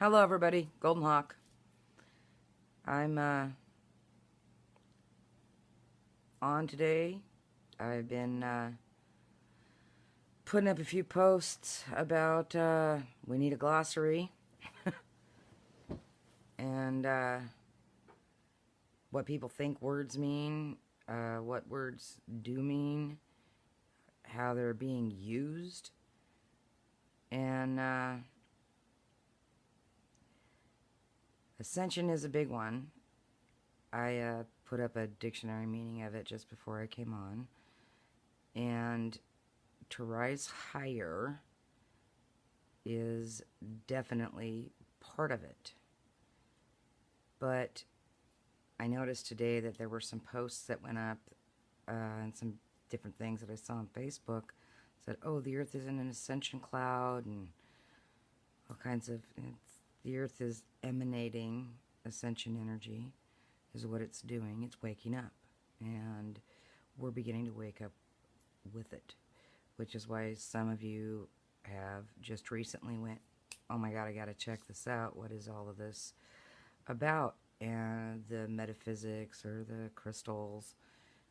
Hello everybody, GoldenHawk. I'm on today. I've been putting up a few posts about we need a glossary and what people think words mean, what words do mean, how they're being used, and Ascension is a big one. I put up a dictionary meaning of it just before I came on. And to rise higher is definitely part of it. But I noticed today that there were some posts that went up and some different things that I saw on Facebook said, oh, the earth is in an ascension cloud and all kinds of... The earth is emanating ascension energy, is what it's doing. It's waking up. And we're beginning to wake up with it. Which is why some of you have just recently went, oh my God, I got to check this out. What is all of this about? And the metaphysics or the crystals,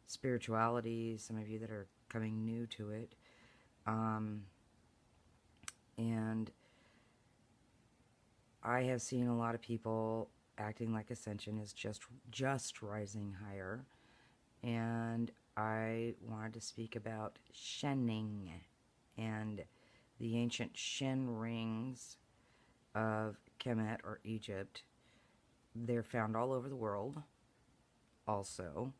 spirituality, some of you that are coming new to it. And I have seen a lot of people acting like Ascension is just rising higher. And I wanted to speak about Shening and the ancient Shen rings of Kemet or Egypt. They're found all over the world also.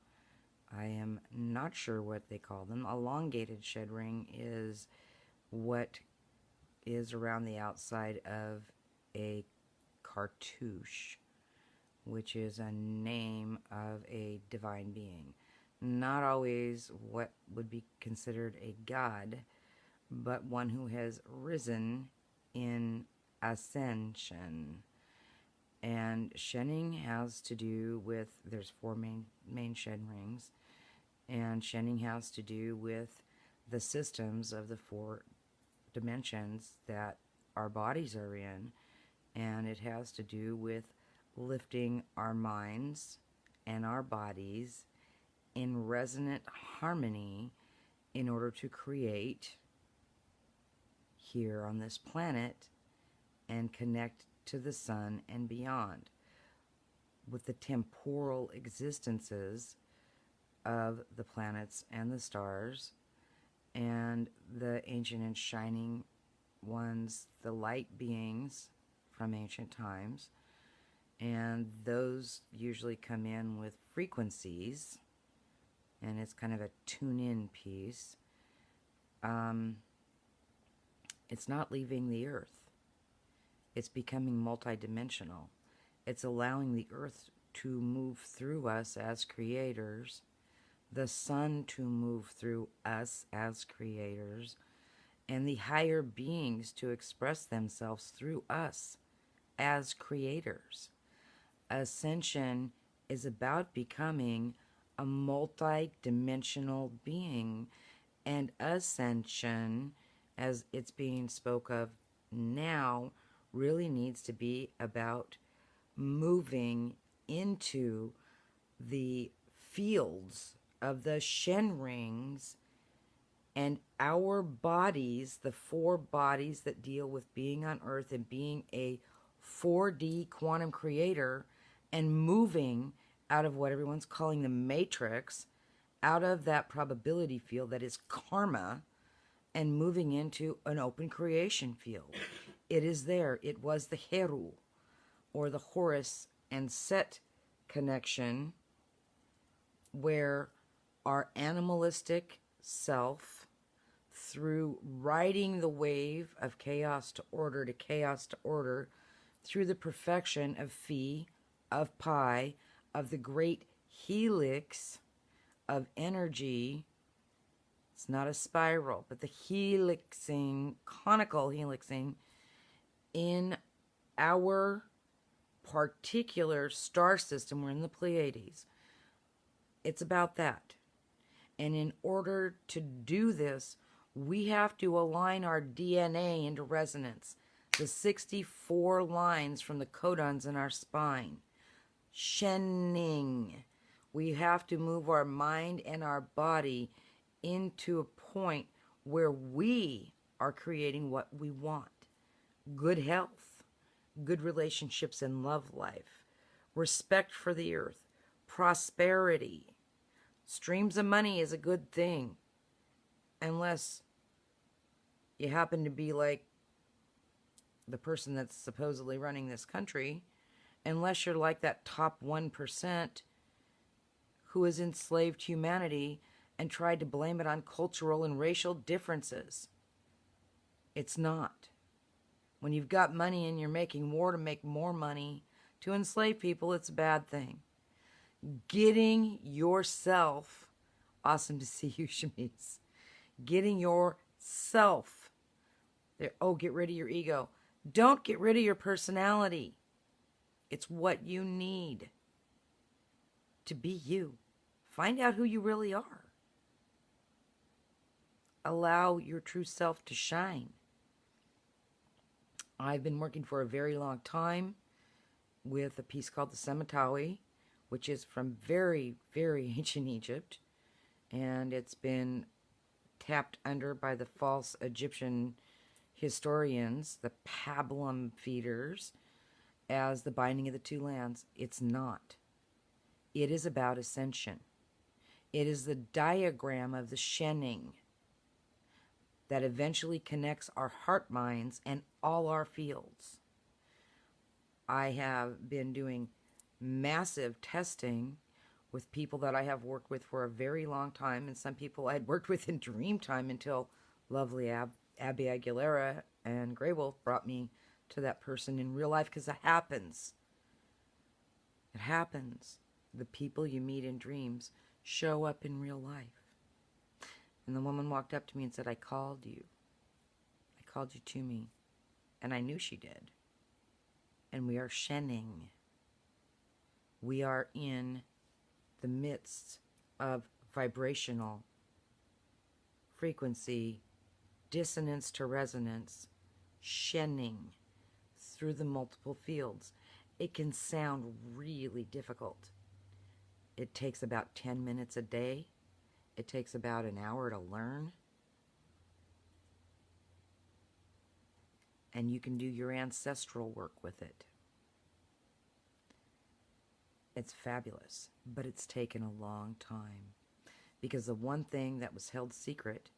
I am not sure what they call them. Elongated shed ring is what is around the outside of a cartouche, which is a name of a divine being. Not always what would be considered a god, but one who has risen in ascension. And shedding has to do with, there's four main shed rings, and shedding has to do with the systems of the four dimensions that our bodies are in. And it has to do with lifting our minds and our bodies in resonant harmony in order to create here on this planet and connect to the sun and beyond with the temporal existences of the planets and the stars and the ancient and shining ones, the light beings from ancient times, and those usually come in with frequencies, and it's kind of a tune-in piece. It's not leaving the earth. It's becoming multidimensional. It's allowing the earth to move through us as creators, the sun to move through us as creators, and the higher beings to express themselves through us as creators. Ascension is about becoming a multi-dimensional being, and ascension, as it's being spoke of now, really needs to be about moving into the fields of the Shen rings and our bodies, the four bodies that deal with being on Earth and being a 4D quantum creator and moving out of what everyone's calling the matrix, out of that probability field that is karma, and moving into an open creation field. It is there. It was the Heru, or the Horus and Set connection, where our animalistic self, through riding the wave of chaos to order, through the perfection of Phi, of Pi, of the great helix of energy. It's not a spiral, but the helixing, conical helixing in our particular star system. We're in the Pleiades. It's about that. And in order to do this, we have to align our DNA into resonance. the 64 lines from the codons in our spine. Shenning. We have to move our mind and our body into a point where we are creating what we want. Good health, good relationships and love life, respect for the earth, prosperity. Streams of money is a good thing, unless you happen to be like the person that's supposedly running this country, unless you're like that top 1% who has enslaved humanity and tried to blame it on cultural and racial differences. It's not. When you've got money and you're making war to make more money to enslave people, it's a bad thing. Getting yourself, awesome to see you, Shanice. Getting yourself there. Oh, get rid of your ego. Don't get rid of your personality. It's what you need to be you. Find out who you really are. Allow your true self to shine. I've been working for a very long time with a piece called the Semitawi, which is from very, very ancient Egypt. And it's been tapped under by the false Egyptian historians, the pablum feeders, as the binding of the two lands. It's not. It is about ascension. It is the diagram of the Shenning that eventually connects our heart minds and all our fields. I have been doing massive testing with people that I have worked with for a very long time, and some people I had worked with in dream time until lovely Abby Aguilera and Grey Wolf brought me to that person in real life, because it happens. It happens. The people you meet in dreams show up in real life. And the woman walked up to me and said, I called you. I called you to me. And I knew she did. And we are shenning. We are in the midst of vibrational frequency, dissonance to resonance, shenning through the multiple fields. It can sound really difficult. It takes about 10 minutes a day. It takes about an hour to learn. And you can do your ancestral work with it. It's fabulous, but it's taken a long time. Because the one thing that was held secret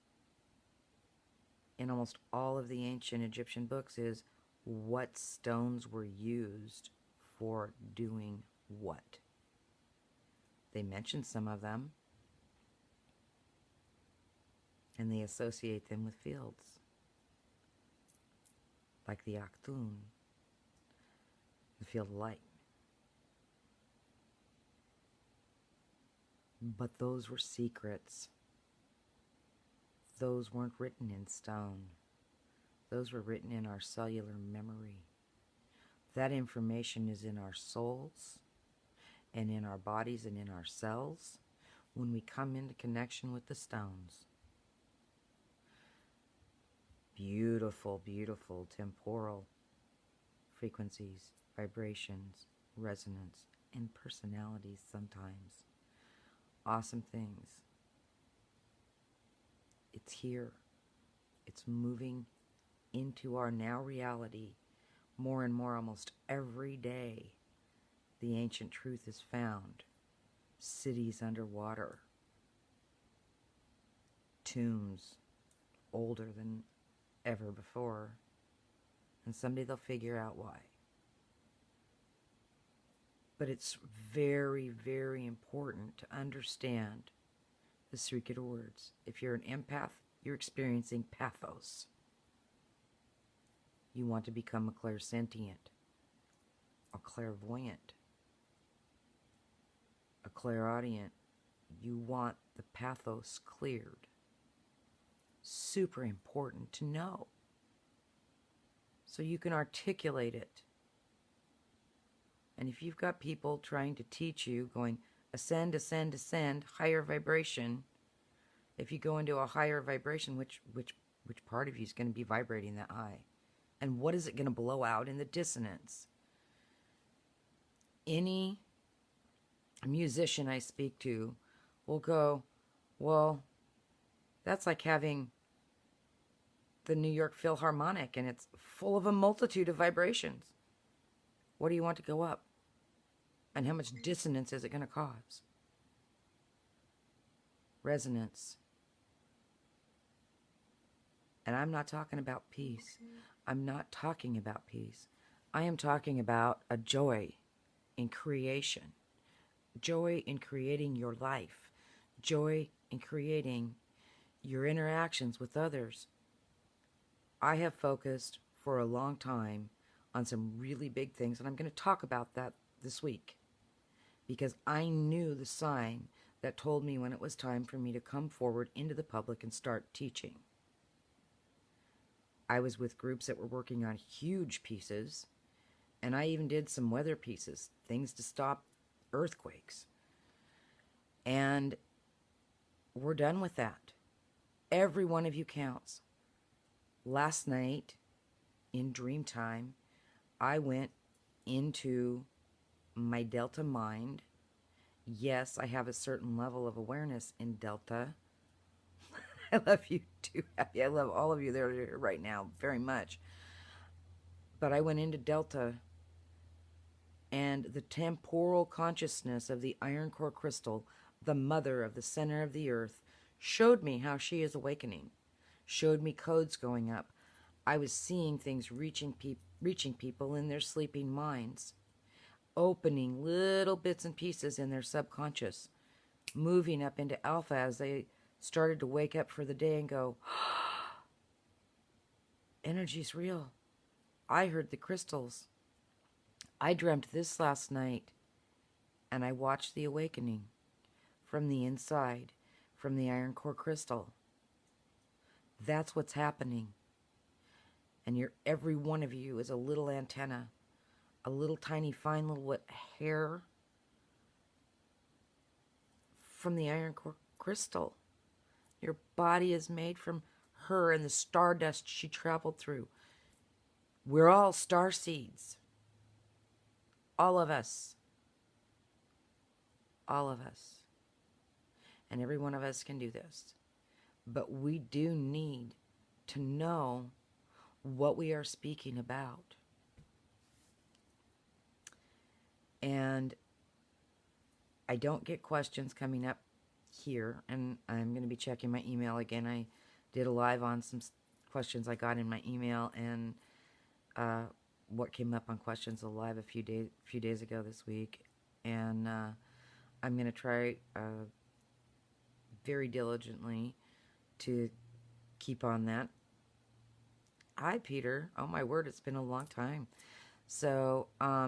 in almost all of the ancient Egyptian books is what stones were used for doing what. They mention some of them, and they associate them with fields, like the Aktun, the field of light. But those were secrets. Those weren't written in stone. Those were written in our cellular memory. That information is in our souls and in our bodies and in our cells when we come into connection with the stones. Beautiful, beautiful temporal frequencies, vibrations, resonance, and personalities sometimes. Awesome things. It's here. It's moving into our now reality more and more almost every day. The ancient truth is found. Cities underwater. Tombs older than ever before. And someday they'll figure out why. But it's very, very important to understand the secret words. If you're an empath, you're experiencing pathos. You want to become a clairsentient, a clairvoyant, a clairaudient. You want the pathos cleared. Super important to know, so you can articulate it. And if you've got people trying to teach you, going ascend, ascend, ascend, higher vibration, if you go into a higher vibration, which part of you is going to be vibrating that high? And what is it going to blow out in the dissonance? Any musician I speak to will go, well, that's like having the New York Philharmonic, and it's full of a multitude of vibrations. What do you want to go up? And how much dissonance is it going to cause? Resonance. And I'm not talking about peace. I'm not talking about peace. I am talking about a joy in creation. Joy in creating your life. Joy in creating your interactions with others. I have focused for a long time on some really big things, and I'm going to talk about that this week, because I knew the sign that told me when it was time for me to come forward into the public and start teaching. I was with groups that were working on huge pieces, and I even did some weather pieces, things to stop earthquakes. And we're done with that. Every one of you counts. Last night, in dream time, I went into my Delta mind. Yes, I have a certain level of awareness in Delta. I love you too, Abby. I love all of you that are here right now very much. But I went into Delta, and the temporal consciousness of the iron core crystal, the mother of the center of the earth, showed me how she is awakening, showed me codes going up. I was seeing things reaching people in their sleeping minds, opening little bits and pieces in their subconscious, moving up into alpha as they started to wake up for the day and go, energy's real. I heard the crystals. I dreamt this last night, and I watched the awakening from the inside, from the iron core crystal. That's what's happening. And every one of you is a little antenna, a little tiny fine little hair from the iron core crystal. Your body is made from her and the stardust she traveled through. We're all star seeds. All of us. All of us. And every one of us can do this. But we do need to know what we are speaking about. And I don't get questions coming up here, and I'm going to be checking my email again. I did a live on some questions I got in my email, and what came up on questions live a few days ago this week, and I'm going to try very diligently to keep on that. Hi, Peter. Oh, my word, it's been a long time. So, I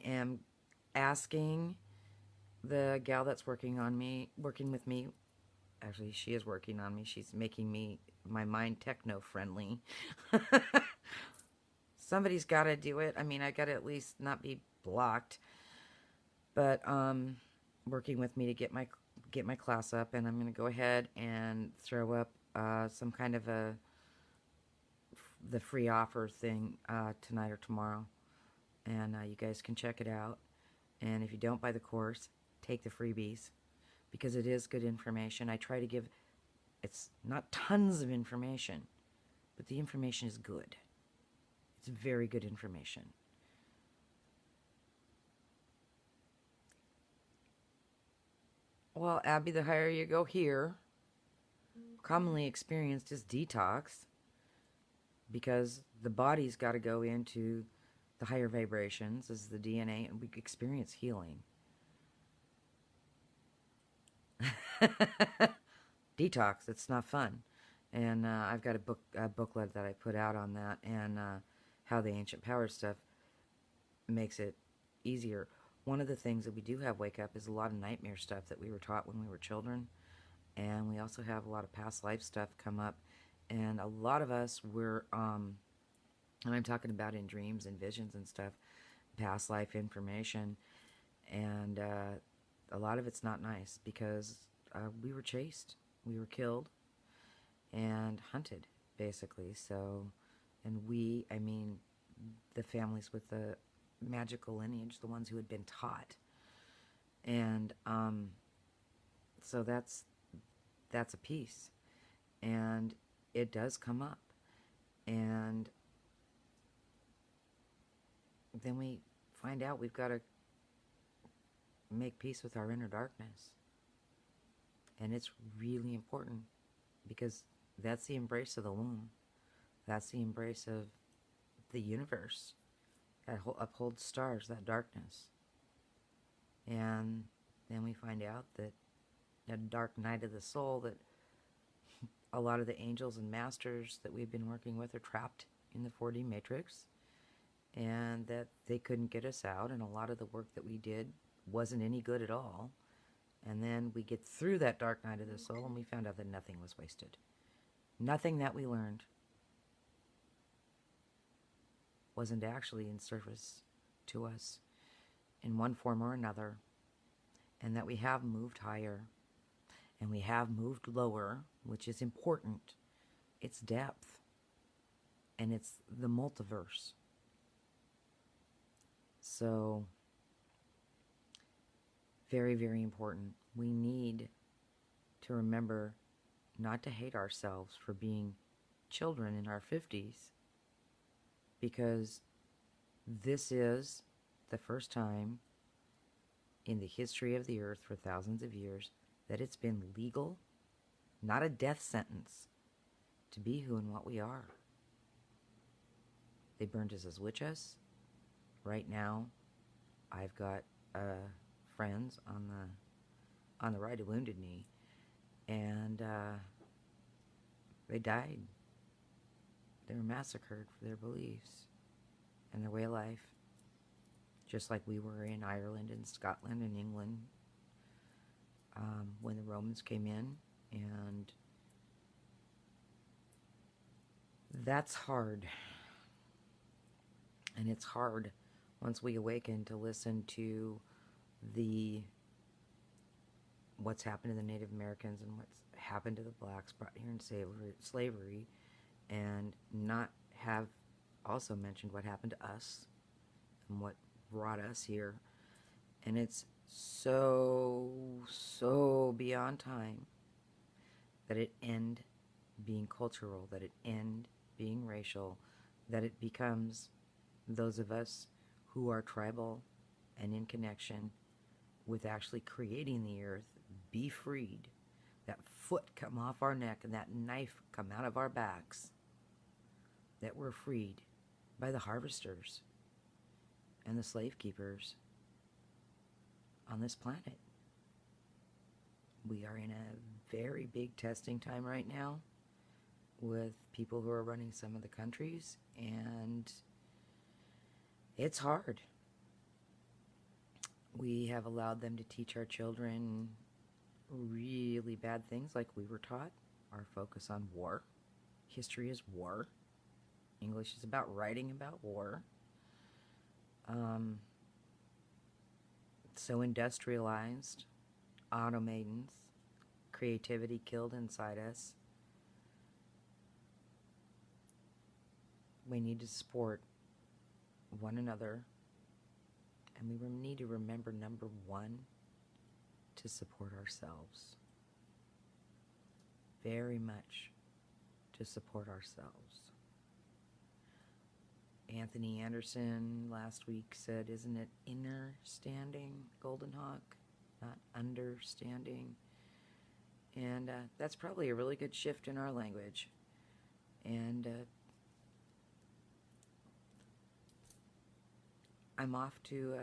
am asking the gal that's working with me, actually, she is working on me. She's making my mind techno-friendly. Somebody's got to do it. I mean, I got to at least not be blocked. But, working with me to get my class up, and I'm going to go ahead and throw up some kind of the free offer thing tonight or tomorrow, and you guys can check it out. And if you don't buy the course, take the freebies, because it is good information. I try to give, it's not tons of information, but the information is good. It's very good information. Well, Abby, the higher you go here, commonly experienced is detox, because the body's got to go into the higher vibrations as the DNA, and we experience healing. Detox, it's not fun. And I've got a booklet that I put out on that, and how the ancient power stuff makes it easier. One of the things that we do have wake up is a lot of nightmare stuff that we were taught when we were children. And we also have a lot of past life stuff come up. And a lot of us were, and I'm talking about in dreams and visions and stuff, past life information. And a lot of it's not nice, because we were chased, we were killed, and hunted, basically. So And we, I mean, the families with the magical lineage, the ones who had been taught. And so that's a piece. And it does come up. And then we find out we've got to make peace with our inner darkness. And it's really important because that's the embrace of the womb. That's the embrace of the universe that upholds stars, that darkness. And then we find out that a dark night of the soul, that a lot of the angels and masters that we've been working with are trapped in the 4D matrix, and that they couldn't get us out, and a lot of the work that we did wasn't any good at all. And then we get through that dark night of the soul, and we found out that nothing was wasted. Nothing that we learned wasn't actually in service to us in one form or another, and that we have moved higher, and we have moved lower, which is important. It's depth, and it's the multiverse. So, very, very important. We need to remember not to hate ourselves for being children in our 50s, because this is the first time in the history of the earth for thousands of years that it's been legal, not a death sentence, to be who and what we are. They burned us as witches. Right now, I've got friends on the right of Wounded Knee, and they died. They were massacred for their beliefs and their way of life, just like we were in Ireland and Scotland and England when the Romans came in. And that's hard. And it's hard once we awaken to listen to what's happened to the Native Americans and what's happened to the blacks brought here in slavery, and not have also mentioned what happened to us and what brought us here. And it's so beyond time that it end being cultural, that it end being racial, that it becomes those of us who are tribal and in connection with actually creating the earth be freed, that foot come off our neck and that knife come out of our backs, that we're freed by the harvesters and the slave keepers on this planet. We are in a very big testing time right now with people who are running some of the countries, and it's hard. We have allowed them to teach our children really bad things like we were taught. Our focus on war. History is war. English is about writing about war. So industrialized, automatons, creativity killed inside us. We need to support one another, and we need to remember, number one, to support ourselves. Very much to support ourselves. Anthony Anderson last week said, isn't it inner standing, GoldenHawk, not understanding? And that's probably a really good shift in our language. And I'm off to,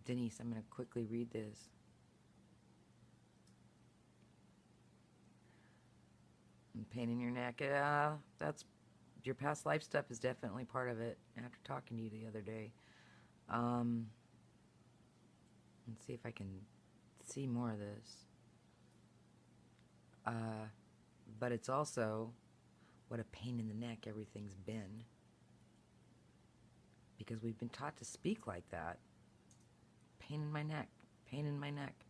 Denise, I'm going to quickly read this. Pain in your neck. That's your past life stuff is definitely part of it. After talking to you the other day, let's see if I can see more of this. But it's also what a pain in the neck everything's been, because we've been taught to speak like that. Pain in my neck. Pain in my neck.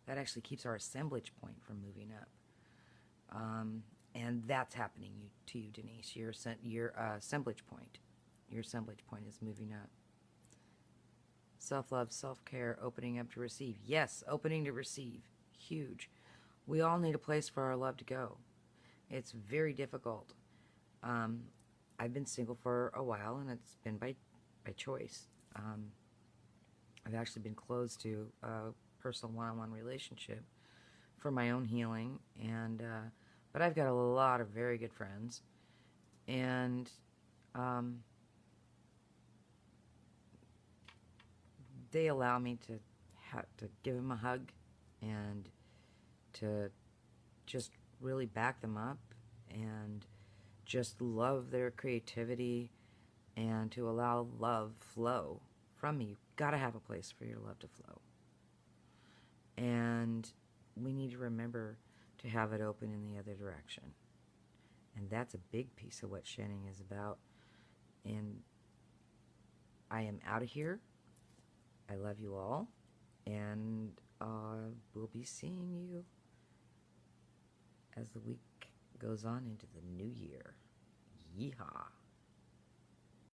That actually keeps our assemblage point from moving up. And that's happening to you, Denise. Your assemblage point. Your assemblage point is moving up. Self-love, self-care, opening up to receive. Yes, opening to receive. Huge. We all need a place for our love to go. It's very difficult. I've been single for a while, and it's been by choice. I've actually been closed to a personal one-on-one relationship for my own healing, and but I've got a lot of very good friends, and they allow me to give them a hug and to just really back them up and just love their creativity and to allow love flow from me. You've got to have a place for your love to flow. And we need to remember to have it open in the other direction. And that's a big piece of what shedding is about. And I am out of here. I love you all. And we'll be seeing you as the week goes on into the new year. Yeehaw.